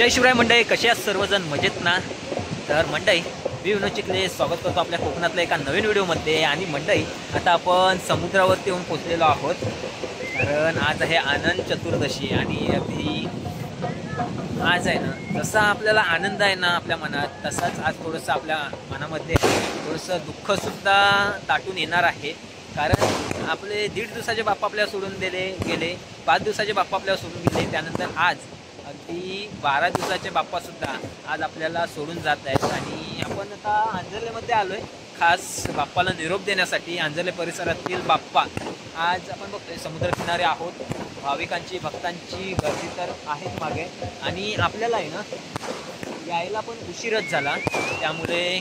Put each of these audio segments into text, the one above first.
जय शिवराय मंडळी, कसे आहात सर्वजण? मजेत ना? तर मंडळी, मी विनोद चिखले स्वागत करतो आपल्या कोकणातल्या एका नवीन व्हिडिओमध्ये. आणि मंडळी, आता आपण समुद्रावरती येऊन पोचलेलो आहोत, कारण आज आहे आनंद चतुर्दशी. आणि अगदी आज आहे ना, जसा आपल्याला आनंद आहे ना आपल्या मनात, तसाच आज थोडंसं आपल्या मनामध्ये थोडंसं दुःखसुद्धा दाटून येणार आहे. कारण आपले 1.5 दिवसाचे बाप्पा आपल्याला सोडून गेले, 5 दिवसाचे बाप्पा आपल्याला सोडून गेले. त्यानंतर आज अगदी 12 दिवसाचे बाप्पासुद्धा आज आपल्याला सोडून जात आहेत. आणि आपण आता आंजर्लेमध्ये आलो आहे खास बाप्पाला निरोप देण्यासाठी. आंजर्ले परिसरातील बाप्पा आज आपण बघतोय समुद्रकिनारे आहोत. भाविकांची भक्तांची गर्दी तर आहेच मागे, आणि आपल्याला आहे ना यायला पण उशीरच झाला. त्यामुळे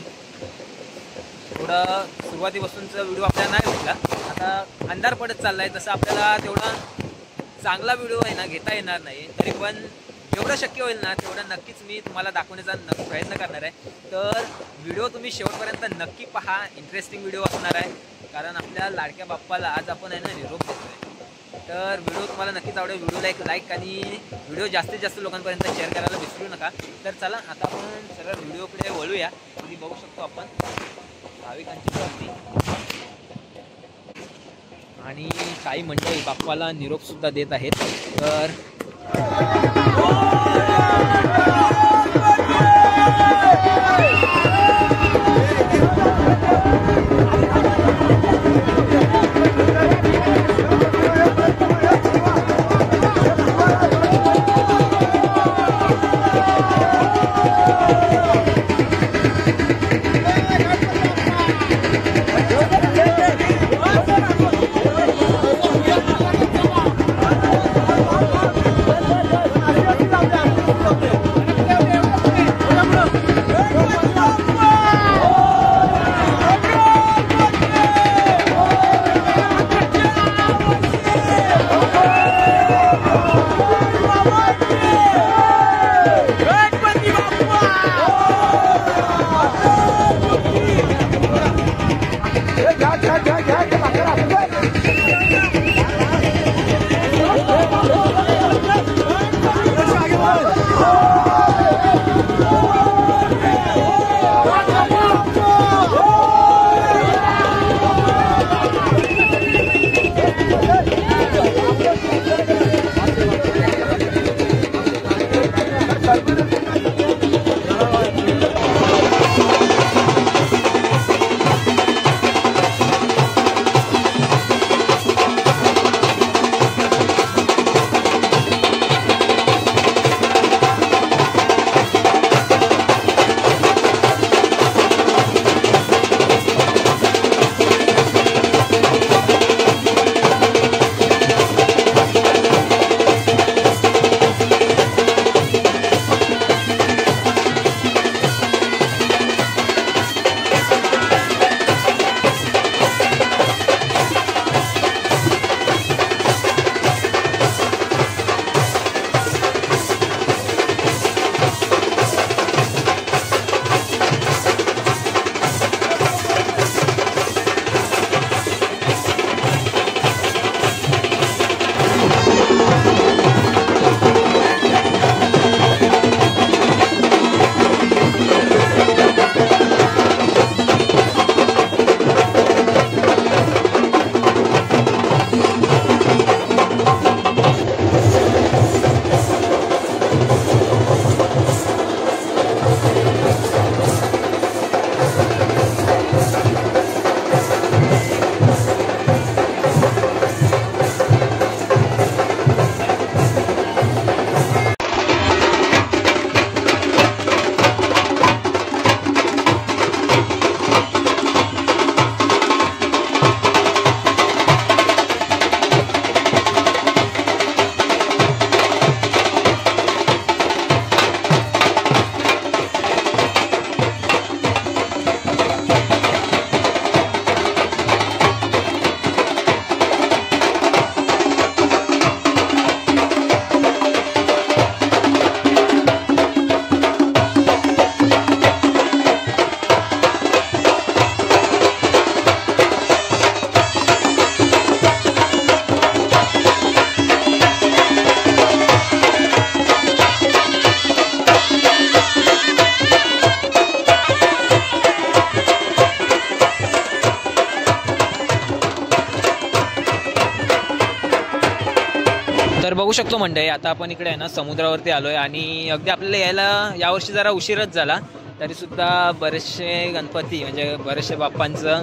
थोडं सुरुवातीपासूनचा व्हिडिओ आपल्याला नाही भेटला. आता अंधार पडत चालला आहे, तसं आपल्याला तेवढा चांगला व्हिडिओ आहे ना घेता येणार नाही. तरी पण जेवढं शक्य होईल ना तेवढं नक्कीच मी तुम्हाला दाखवण्याचा प्रयत्न करणार आहे. तर व्हिडिओ तुम्ही शेवटपर्यंत नक्की पहा, इंटरेस्टिंग व्हिडिओ असणार आहे. कारण आपल्या लाडक्या बाप्पाला आज आपण आहे ना निरोप देतोय. तर व्हिडिओ तुम्हाला नक्कीच आवडेल. व्हिडिओला एक लाईक आणि व्हिडिओ जास्तीत जास्त लोकांपर्यंत शेअर करायला विसरू नका. तर चला आता आपण सरळ व्हिडिओकडे वळूया. तुम्ही बघू शकतो आपण भाविकांची गर्दी आणि काही मंडळी बाप्पाला निरोपसुद्धा देत आहेत. तर बघू शकतो मंडळी, आता आपण इकडे आहे ना समुद्रावरती आलोय आणि अगदी आपल्याला यायला यावर्षी जरा उशीरच झाला, तरीसुद्धा बरेचसे गणपती म्हणजे बरेचसे बाप्पांचं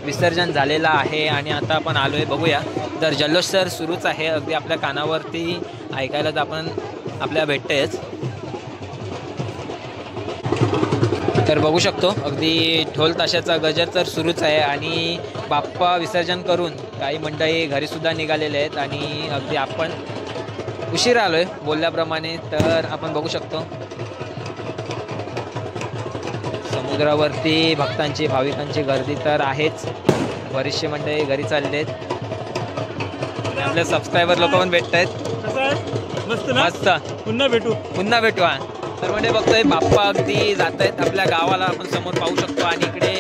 विसर्जन झालेलं आहे आणि आता आपण आलोय. बघूया, तर जल्लोष तर सुरूच आहे, अगदी आपल्या कानावरती ऐकायला तर आपण आपल्या भेटतेच. तर बघू शकतो अगदी ढोल ताशाचा गजर तर सुरूच आहे आणि बाप्पा विसर्जन करून काही मंडळी घरीसुद्धा निघालेले आहेत आणि अगदी आपण उशीर आलोय बोलल्याप्रमाणे. तर आपण बघू शकतो समुद्रावरती भक्तांची भाविकांची गर्दी तर आहेच, बरीचशी मंडळी घरी चालले आहेत. आपले सबस्क्रायबर लोक पण भेटत आहेत. मस्त, पुन्हा भेटू. तर म्हणजे बघतोय बाप्पा अगदी जात आहेत आपल्या गावाला, आपण समोर पाहू शकतो आणि इकडे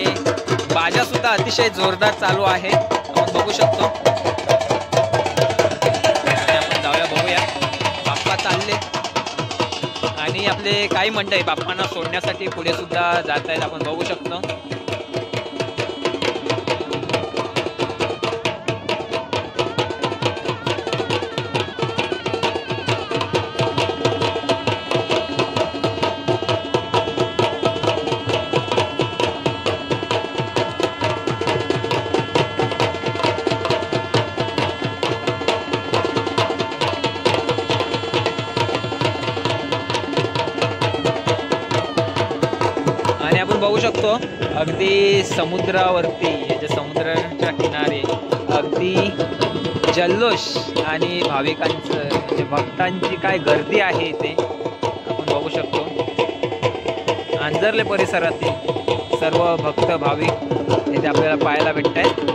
बाजा सुद्धा अतिशय जोरदार चालू आहे, आपण बघू शकतो. आणि आपण जाऊया, बघूया बाप्पा चालले आणि आपले काही मंडळी बाप्पांना सोडण्यासाठी पुढे सुद्धा जात आहेत, आपण बघू शकतो. बघू शकतो अगदी समुद्रावरती, जे समुद्राच्या किनारे अगदी जल्लोष आणि भाविकांचं म्हणजे भक्तांची काय गर्दी आहे इथे आपण बघू शकतो. आंजर्ले परिसरातील सर्व भक्त भाविक इथे आपल्याला पाहायला भेटत आहेत.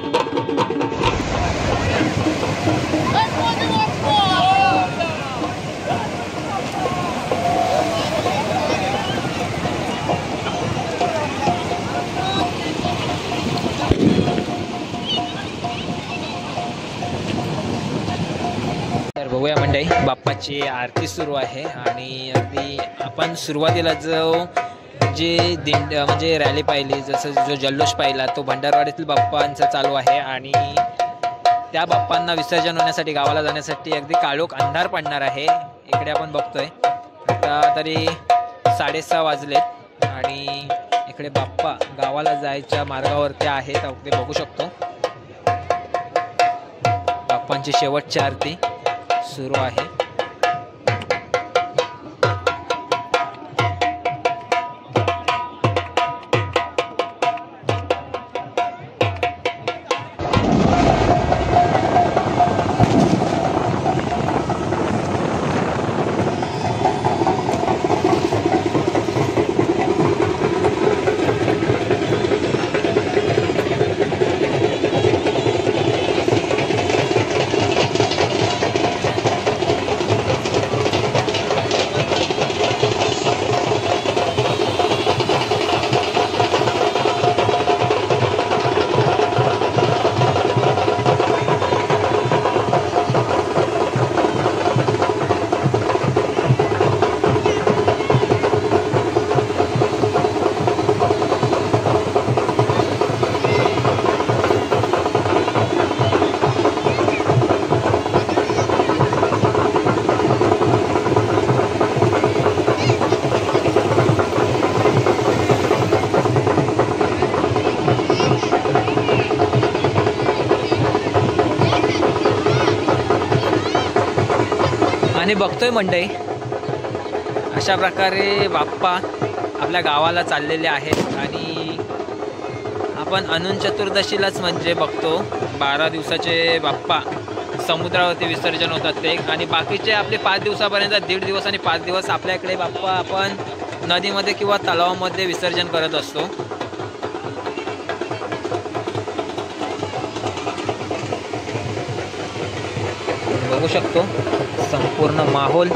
बघूया मंडळी, बाप्पाची आरती सुरू आहे आणि अगदी आपण सुरुवातीला जे दिंड म्हणजे रॅली पाहिली, जसं जो जल्लोष पाहिला तो भंडारवाडीतील बाप्पांचा चालू आहे आणि त्या बाप्पांना विसर्जन होण्यासाठी गावाला जाण्यासाठी अगदी काळोख अंधार पडणार आहे. इकडे आपण बघतोय आता तरी 6:30 वाजलेत आणि इकडे बाप्पा गावाला जायच्या मार्गावरती आहेत, अगदी बघू शकतो. बाप्पांची शेवटची आरती सुरू आहे. आणि बघतोय मंडळी अशा प्रकारे बाप्पा आपल्या गावाला चाललेले आहेत आणि आपण अनंत चतुर्दशीलाच म्हणजे बघतो 12 दिवसाचे बाप्पा समुद्रावरती विसर्जन होतात ते, आणि बाकीचे आपले 5 दिवसापर्यंत 1.5 दिवस आणि 5 दिवस आपल्या इकडे बाप्पा आपण नदीमध्ये किंवा तलावामध्ये विसर्जन करत असतो. बघू शकतो संपूर्ण माहोल.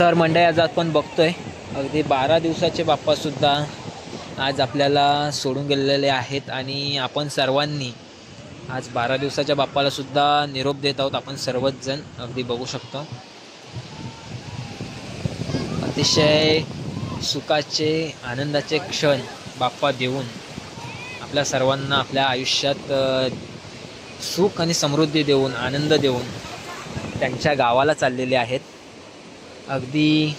तर मंडळी आज आपण बघतोय अगदी 12 दिवसाचे बाप्पासुद्धा आज आपल्याला सोडून गेलेले आहेत आणि आपण सर्वांनी आज 12 दिवसाच्या बाप्पाला सुद्धा निरोप देत आहोत. आपण सर्वच जण अगदी बघू शकतो. अतिशय सुखाचे आनंदाचे क्षण बाप्पा देऊन आपल्या सर्वांना आपल्या आयुष्यात सुख आणि समृद्धी देऊन आनंद देऊन त्यांच्या गावाला चाललेले आहेत. अगदी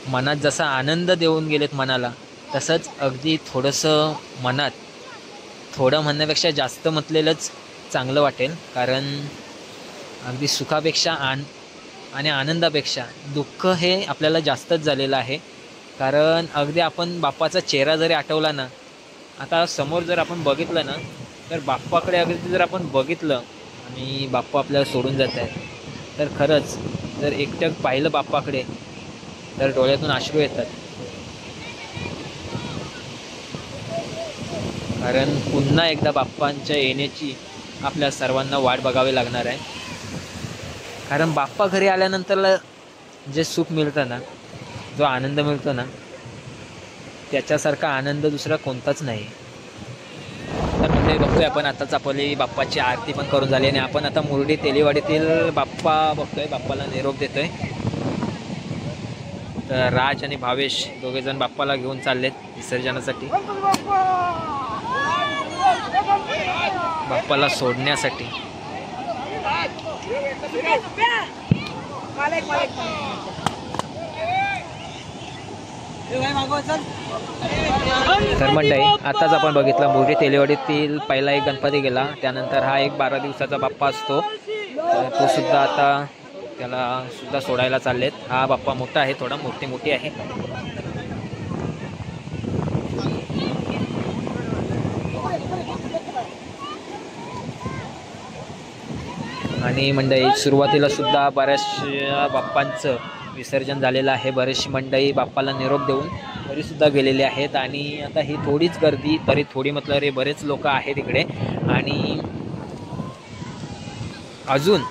मनात जसा आनंद देऊन गेलेत मनाला, तसंच अगदी थोडंसं मनात थोडं म्हणण्यापेक्षा जास्त म्हटलेलंच चांगलं वाटेल. कारण अगदी सुखापेक्षा आणि आनंदापेक्षा दुःख हे आपल्याला जास्तच झालेलं आहे. कारण अगदी आपण बाप्पाचा चेहरा जरी आठवला ना, आता समोर जर आपण बघितलं ना, तर बाप्पाकडे अगदी जर आपण बघितलं आणि बाप्पा आपल्याला सोडून जात आहेत, तर खरंच जर एकटक पाहिलं बाप्पाकडे तर डोळ्यातून अश्रू येतात. कारण पुन्हा एकदा बाप्पांच्या येण्याची आपल्या सर्वांना वाट बघावी लागणार आहे. कारण बाप्पा घरी आल्यानंतर जे सुख मिळतं ना, जो आनंद मिळतो ना, त्याच्यासारखा आनंद दुसरा कोणताच नाही. तर म्हणजे बघतोय आपण आताच आपली बाप्पाची आरती पण करून झाली आणि आपण आता मुरडी तेलीवाडीतील बाप्पा बघतोय, बाप्पाला निरोप देतोय. तर राज आणि भावेश दोघेजण बाप्पाला घेऊन चाललेत विसर्जनासाठी, बाप्पाला सोडण्यासाठी. तर मंडळी आताच आपण बघितलं मुरडी तेलीवाडीतील पहिला एक गणपती गेला, त्यानंतर हा एक 12 दिवसाचा बाप्पा असतो, तो सुद्धा आता त्याला सुद्धा सोडायला चाललेत. हा बाप्पा मोठा आहे, थोडा मूर्ती मोठी आहे. आणि मंडळी सुरुवातीला सुद्धा बऱ्याचशा बाप्पांचं विसर्जन झालेलं आहे. बरेचशी मंडळी बाप्पाला निरोप देऊन तरीसुद्धा गेलेले आहेत. आणि आता ही थोडीच गर्दी, तरी थोडी म्हटलं रे बरेच लोक आहेत इकडे. आणि अजून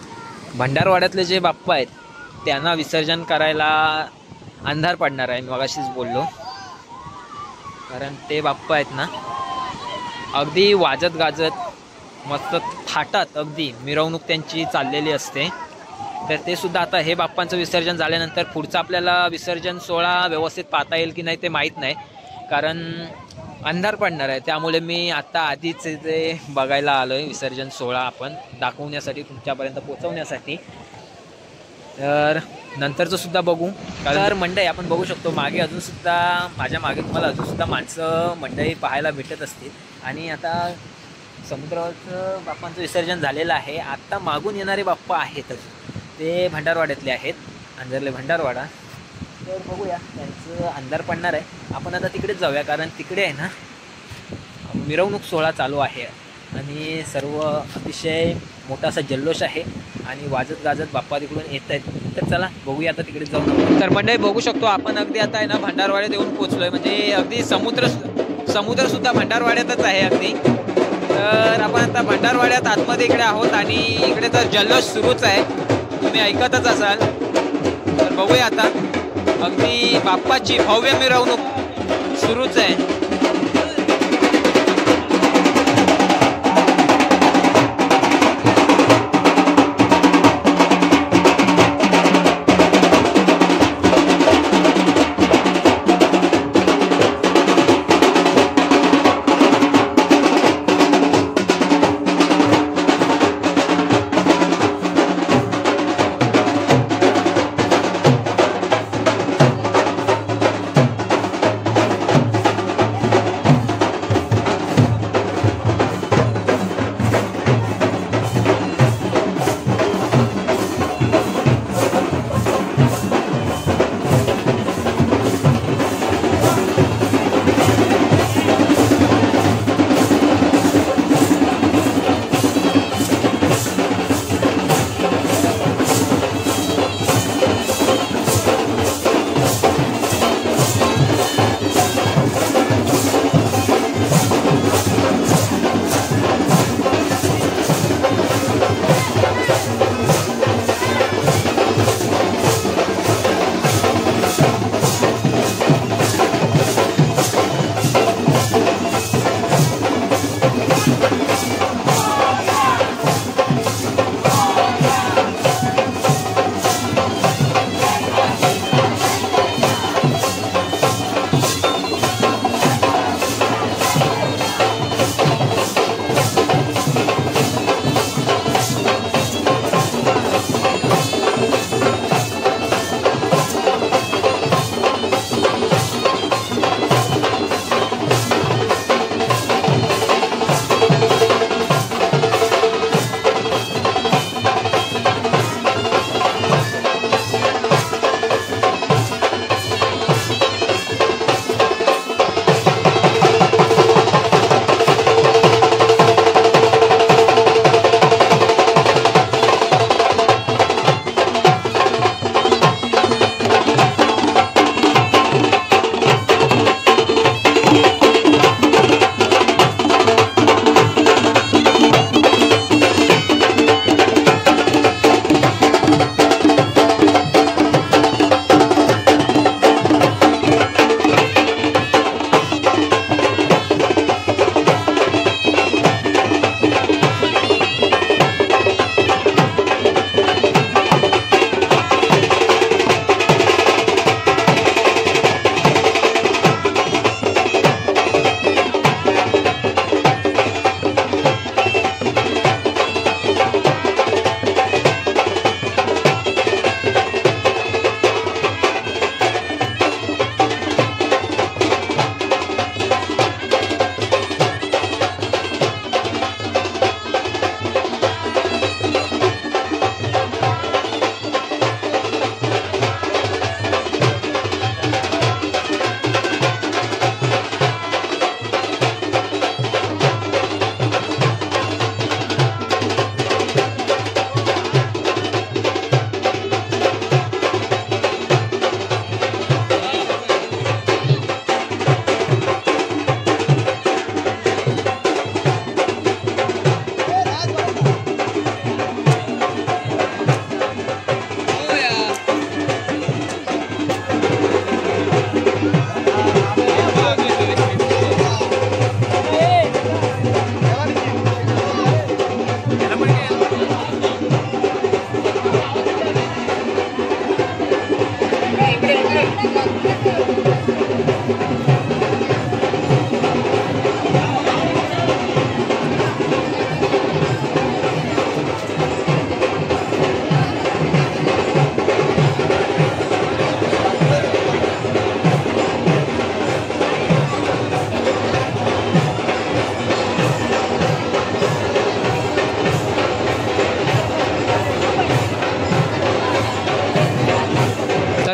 भंडारवाड्यातले जे बाप्पा आहेत त्यांना विसर्जन करायला अंधार पडणार आहे, मी मगाशीच बोललो. कारण ते बाप्पा आहेत ना, अगदी वाजत गाजत मस्त थाटात अगदी मिरवणूक त्यांची चाललेली असते. तर ते सुद्धा आता हे बाप्पांचं विसर्जन झाल्यानंतर पुढचं आपल्याला विसर्जन सोहळा व्यवस्थित पाहता येईल की नाही ते माहीत नाही, कारण अंधार पडणार आहे. त्यामुळे मी आता आधीच ते बघायला आलो आहे विसर्जन सोहळा आपण दाखवण्यासाठी, तुमच्यापर्यंत पोहोचवण्यासाठी. तर नंतरचं सुद्धा बघू. तर मंडई आपण बघू शकतो मागे अजूनसुद्धा, माझ्या मागे तुम्हाला अजूनसुद्धा माणसं मंडई पाहायला भेटत असतील. आणि आता समुद्रावरचं बाप्पांचं विसर्जन झालेलं आहे. आत्ता मागून येणारे बाप्पा आहेतच, ते भंडारवाड्यातले आहेत, अंजरले भंडारवाडा. तर बघूया, त्यांचं अंधार पडणार आहे. आपण आता तिकडेच जाऊया, कारण तिकडे आहे ना मिरवणूक सोहळा चालू आहे आणि सर्व अतिशय मोठा असा जल्लोष आहे आणि वाजत गाजत बाप्पा तिकडून येत आहेत. तर चला बघूया आता तिकडेच जाऊन. तर मंडळी बघू शकतो आपण अगदी आता आहे ना भंडारवाड्यात येऊन पोचलो आहे. म्हणजे अगदी समुद्रसुद्धा भंडारवाड्यातच आहे अगदी. तर आपण आता भंडारवाड्यात आतमध्ये इकडे आहोत आणि इकडे तर जल्लोष सुरूच आहे, तुम्ही ऐकतच असाल. तर बघूया आता अगदी बाप्पाची भव्य मिरवणूक सुरूच आहे.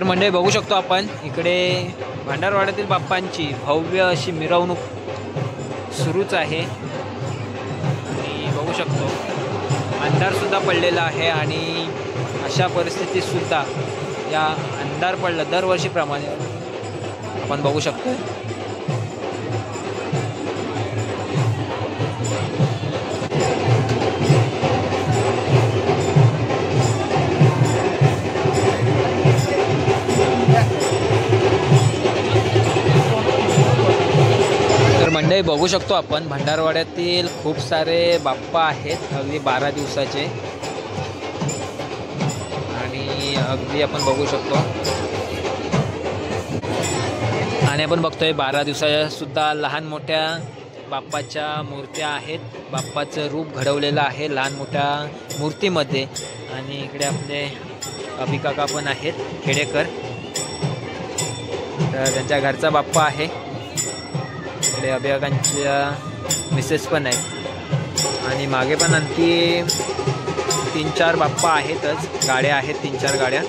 मंडळी बघू शकतो आपण इकडे भंडारवाड्यातील बाप्पांची भव्य अशी मिरवणूक सुरूच आहे आणि बघू शकतो अंधारसुद्धा पडलेला आहे आणि अशा परिस्थितीतसुद्धा या अंधार पडला दरवर्षीप्रमाणे आपण बघू शकतो. तर मंडळी बघू शकतो आपण भंडारवाड्यातील खूप सारे बाप्पा आहेत अगदी 12 दिवसाचे आणि अगदी आपण बघू शकतो आणि आपण बघतोय 12 दिवसाच्या सुद्धा लहान मोठ्या बाप्पाच्या मूर्त्या आहेत. बाप्पाचं रूप घडवलेलं आहे लहान मोठ्या मूर्तीमध्ये आणि इकडे आपले अभिकाका पण आहेत खेडेकर, तर त्यांच्या घरचा बाप्पा आहे. इकडे अभिकाकांच्या मिसेस पण आहेत आणि मागे पण आणखी 3-4 बाप्पा आहेतच, गाड्या आहेत 3-4 गाड्या.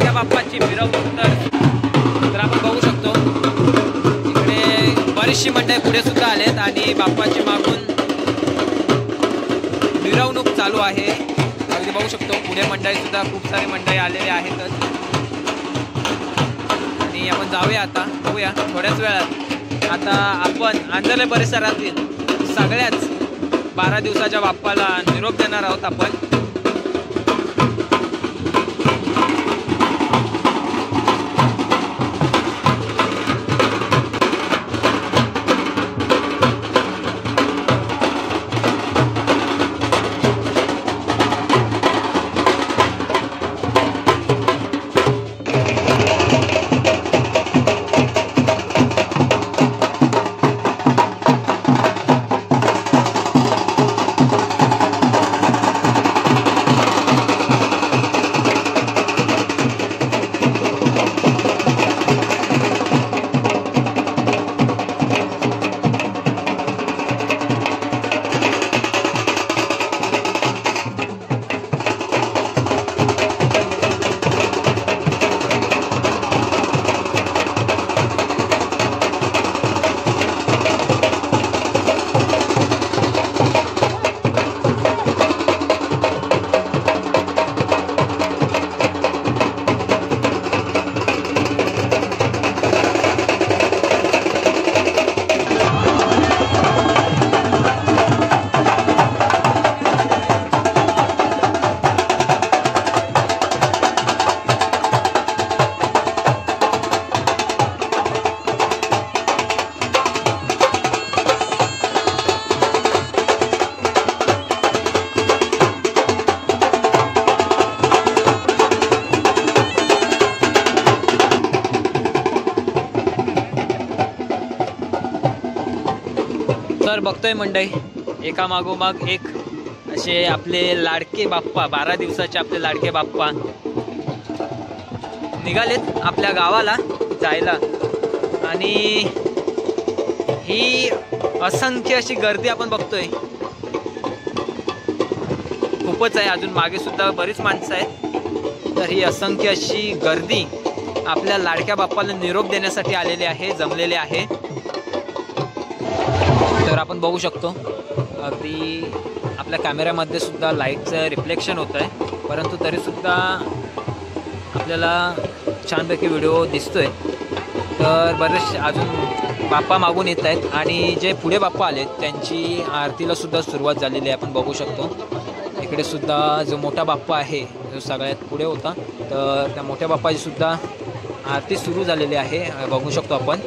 लाडक्या बाप्पाची मिरवणूक तर आपण बघू शकतो इकडे बरीचशी मंडळी पुढे सुद्धा आलेत आणि बाप्पाची मागून मिरवणूक चालू आहे. अगदी बघू शकतो पुढे मंडळी सुद्धा खूप सारे मंडळी आलेले आहेतच आणि आपण जाऊया आता बघूया थोड्याच वेळात. आता आपण आंधळे परिसरातील सगळ्याच 12 दिवसाच्या बाप्पाला निरोप देणार आहोत आपण. तर बघतोय मंडळी एका मागोमाग एक असे आपले लाडके बाप्पा 12 दिवसाचे आपले लाडके बाप्पा निघालेत आपल्या गावाला जायला. आणि ही असंख्य अशी गर्दी आपण बघतोय खूपच आहे. अजून मागे सुद्धा बरीच माणसं आहेत. तर ही असंख्य अशी गर्दी आपल्या लाडक्या बाप्पाला निरोप देण्यासाठी आलेली आहे जमलेले आहे. तर आपण बघू शकतो अगदी आपल्या कॅमेऱ्यामध्ये सुद्धा लाईटचं रिफ्लेक्शन होत आहे परंतु तरीसुद्धा आपल्याला छानपैकी व्हिडिओ दिसतोय. तर बरेच अजून बाप्पा मागून येत आहेत आणि जे पुढे बाप्पा आलेत त्यांची आरतीला सुद्धा सुरुवात झालेली आहे आपण बघू शकतो. इकडे सुद्धा जो मोठा बाप्पा आहे जो सगळ्यात पुढे होता तर त्या मोठ्या बाप्पाची सुद्धा आरती सुरू झालेली आहे बघू शकतो आपण.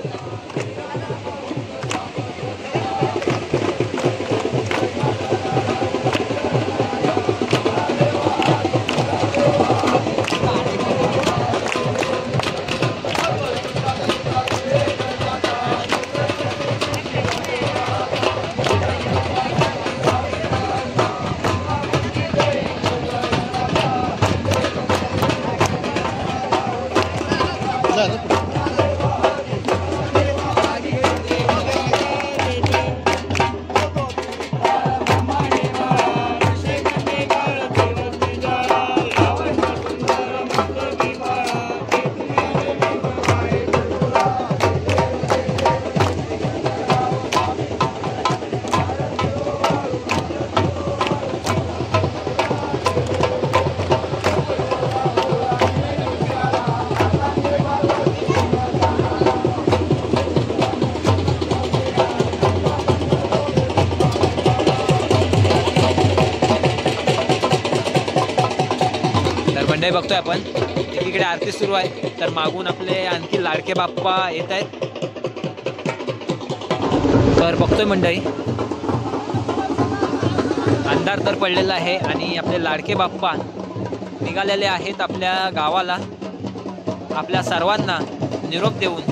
मंडळी बघतोय आपण एकीकडे आरती सुरू आहे तर मागून आपले आणखी लाडके बाप्पा येत आहेत. तर बघतोय मंडळी अंधार तर पडलेला आहे आणि आपले लाडके बाप्पा निघालेले आहेत आपल्या गावाला आपल्या सर्वांना निरोप देऊन.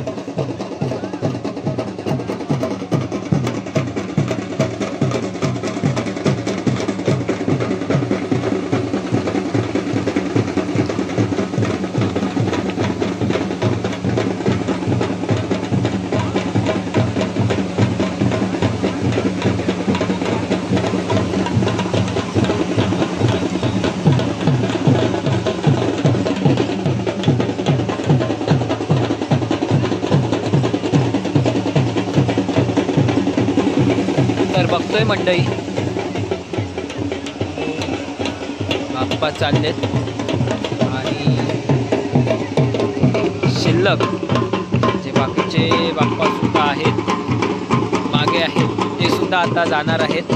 बघतोय मंडई बाप्पा चाललेत आणि शिल्लक जे बाकीचे बाप्पा सुद्धा आहेत मागे आहेत ते सुद्धा आता जाणार आहेत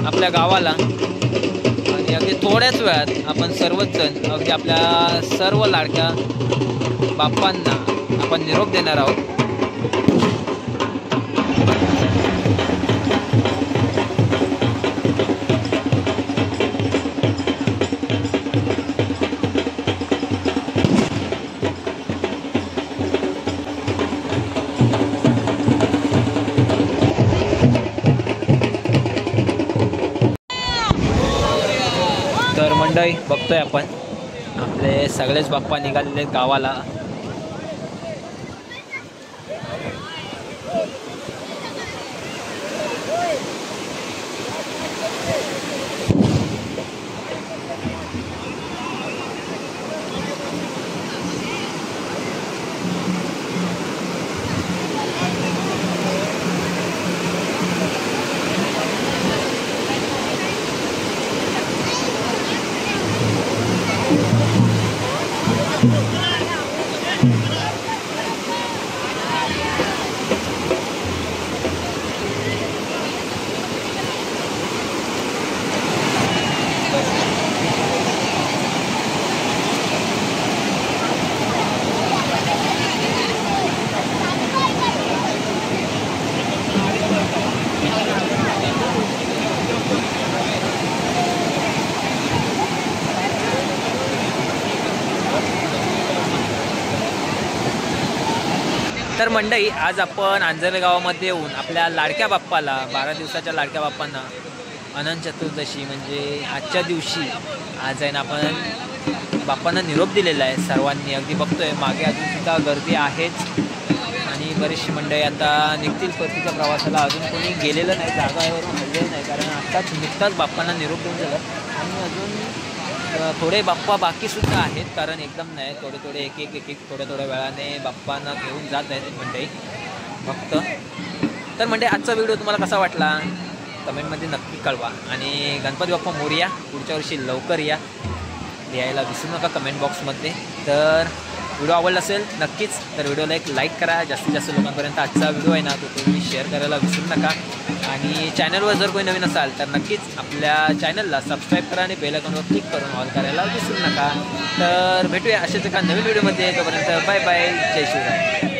आपल्या गावाला आणि अगदी थोड्याच वेळात आपण सर्वच जण अगदी आपल्या सर्व लाडक्या बाप्पांना आपण निरोप देणार आहोत. तर मंडळी बघतोय आपण आपले सगळेच बाप्पा निघालेले गावाला. तर मंडई आज आपण आंजर्ले गावामध्ये येऊन आपल्या लाडक्या बाप्पाला 12 दिवसाच्या लाडक्या बाप्पांना अनंत चतुर्दशी म्हणजे आजच्या दिवशी आज आहे ना आपण बाप्पांना निरोप दिलेला आहे सर्वांनी. अगदी बघतोय मागे अजूनसुद्धा गर्दी आहेच आणि बरीचशी मंडळी आता निघतील परतीच्या प्रवासाला. अजून कोणी गेलेलं नाही जागावरून हल्लेलं नाही कारण आत्ताच नुकताच बाप्पांना निरोप देऊन झालं आणि अजून थोडे बाप्पा बाकीसुद्धा आहेत कारण एकदम नाही थोडे थोडे एक एक थोड्या वेळाने बाप्पांना घेऊन जात आहेत मंडळी फक्त. तर मंडळी आजचा व्हिडिओ तुम्हाला कसा वाटला कमेंटमध्ये नक्की कळवा आणि गणपती बाप्पा मोरया पुढच्या वर्षी लवकर या लिहायला विसरू नका कमेंट बॉक्समध्ये. तर व्हिडिओ आवडला असेल नक्कीच तर व्हिडिओला एक लाईक करा. जास्तीत जास्त लोकांपर्यंत आजचा व्हिडिओ आहे ना तो तुम्ही शेअर करायला विसरू नका आणि चॅनलवर जर कोणी नवीन असाल तर नक्कीच आपल्या चॅनलला सबस्क्राईब करा आणि बेल आयकॉनवर क्लिक करून ऑल करायला विसरू नका. तर भेटूया अशाच एका नवीन व्हिडिओमध्ये. तोपर्यंत बाय बाय. जय शिवराय.